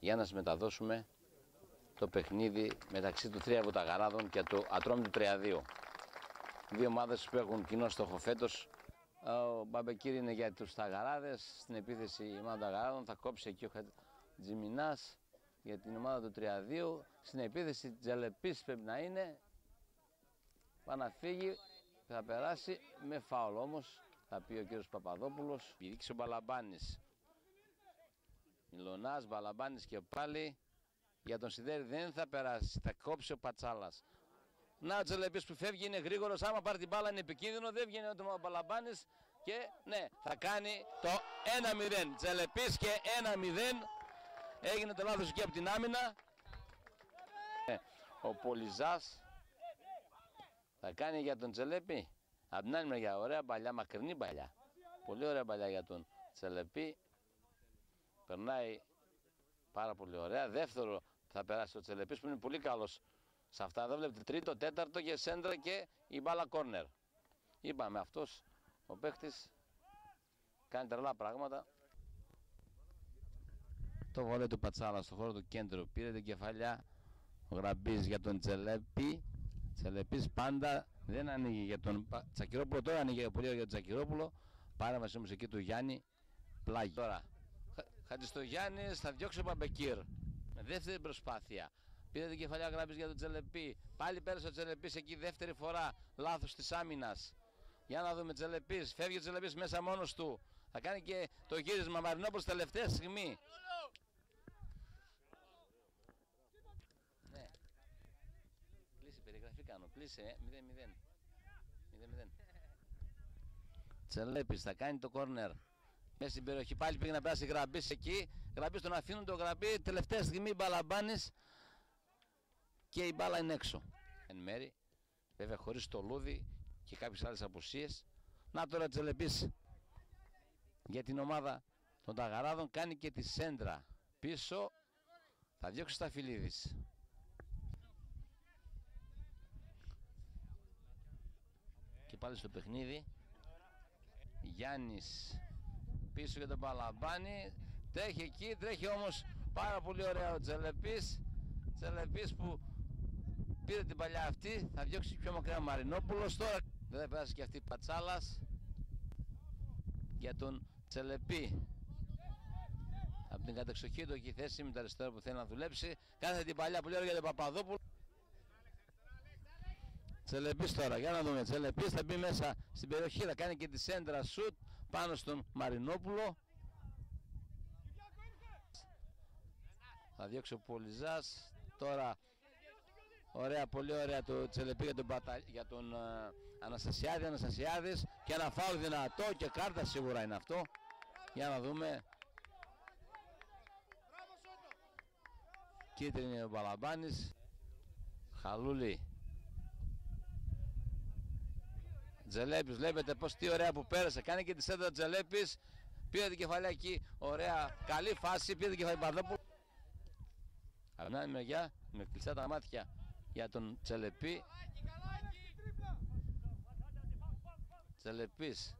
για να σας μεταδώσουμε το παιχνίδι μεταξύ του Θρία Βουταγαράδων και του Ατρόμητου Τριαδίου. Δύο ομάδες που έχουν κοινό στόχο φέτος. Ο Μπαμπεκίρ είναι για τους Ταγαράδες, στην επίθεση η ομάδα των Ταγαράδων θα κόψει εκεί ο Χατζημινάς για την ομάδα του Τριαδίου. Στην επίθεση Τζελεπής πρέπει να είναι, πάει να φύγει, θα περάσει με φάουλ όμως, θα πει ο κύριος Παπαδόπουλος. Πηδήξει ο Μπαλαμπάνης, Μιλωνάς, Μπαλαμπάνης και πάλι για τον Σιδέρη δεν θα περάσει, θα κόψει ο Πατσάλας. Να ο Τζελεπής που φεύγει, είναι γρήγορος, άμα πάρει την μπάλα είναι επικίνδυνο, δεν βγαίνει ο Μπαλαμπάνης και ναι, θα κάνει το 1-0. Τζελεπής και 1-0, έγινε το λάθος εκεί από την άμυνα. Ο Πολυζάς θα κάνει για τον Τζελεπή. Απ' την άλλη μεριά, ωραία παλιά, μακρινή παλιά. Πολύ ωραία παλιά για τον Τζελεπή. Περνάει πάρα πολύ ωραία. Δεύτερο θα περάσει ο Τζελεπής που είναι πολύ καλός σε αυτά. Εδώ βλέπετε τρίτο, τέταρτο και σέντρα και η μπάλα κόρνερ. Είπαμε αυτός ο παίχτης κάνει τρελά πράγματα. Το βολέ του Πατσάλα στο χώρο του κέντρου. Πήρε την κεφαλιά ο Γραμπής για τον Τζελέπη. Τζελεπής πάντα δεν ανοίγει για τον Τσακυρόπουλο. Τώρα ανοίγει πολύ για τον Τσακυρόπουλο. Πάραμε όμως εκεί του Γιάννη πλάγι. Τώρα Χατζηστογιάννης θα διώξει ο Μπαμπεκίρ με δεύτερη προσπάθεια. Πήρε την κεφαλιά Γραμπής για τον Τζελεπή. Πάλι πέρασε ο Τζελεπής εκεί δεύτερη φορά. Λάθος της άμυνας. Για να δούμε Τζελεπής. Φεύγει ο Τζελεπής μέσα μόνος του. Θα κάνει και το γύρισμα. Μαρινόπουλος τελευταία στιγμή. Ναι. Πλήσε, περιγραφή κάνω. Πλήσε, 0-0. Τζελεπής θα κάνει το κόρνερ. Μέσα στην περιοχή πάλι πήγε να περάσει Γραμπής εκεί. Γραμπής τον αφήνουν το Γραμπή. Τελευταία στιγμή Μπαλαμπάνης. Και η μπάλα είναι έξω. Εν μέρη, βέβαια χωρίς το λούδι και κάποιες άλλες απουσίες. Να τώρα Τζελεπής για την ομάδα των Ταγαράδων κάνει και τη σέντρα. Πίσω θα διώξει Σταφυλίδης. Και πάλι στο παιχνίδι. Γιάννης πίσω για τον Μπαλαμπάνη. Τρέχει εκεί, τρέχει όμως πάρα πολύ ωραία ο Τζελεπής. Τζελεπής που πήρε την παλιά αυτή, θα διώξει πιο μακριά ο Μαρινόπουλος. Τώρα δεν θα περάσει και αυτή η Πατσάλας για τον Τζελεπή. Από την κατεξοχή του έχει θέση με τα αριστερά που θέλει να δουλέψει. Κάθε την παλιά πολύ ωραία για τον Παπαδόπουλο. Τζελεπής τώρα, για να δούμε. Τζελεπής θα μπει μέσα στην περιοχή, θα κάνει και τη σέντρα σουτ πάνω στον Μαρινόπουλο. Θα διώξει ο Πολυζάς. Τώρα ωραία, πολύ ωραία το Τζελεπή για τον Αναστασιάδη. Αναστασιάδης και ένα φάουλ δυνατό και κάρτα σίγουρα είναι αυτό. Για να δούμε. Κίτρινη ο Μπαλαμπάνης. Χαλούλη. Τζελέπης, βλέπετε πως τι ωραία που πέρασε. Κάνει και τη σέντρα Τζελέπης. Πήρε την κεφαλιά εκεί. Ωραία, καλή φάση. Πήρε την κεφαλιά Παπαδόπουλου. Από την άλλη μεριά, με κλειστά τα μάτια για τον Τζελεπή. Τζελεπής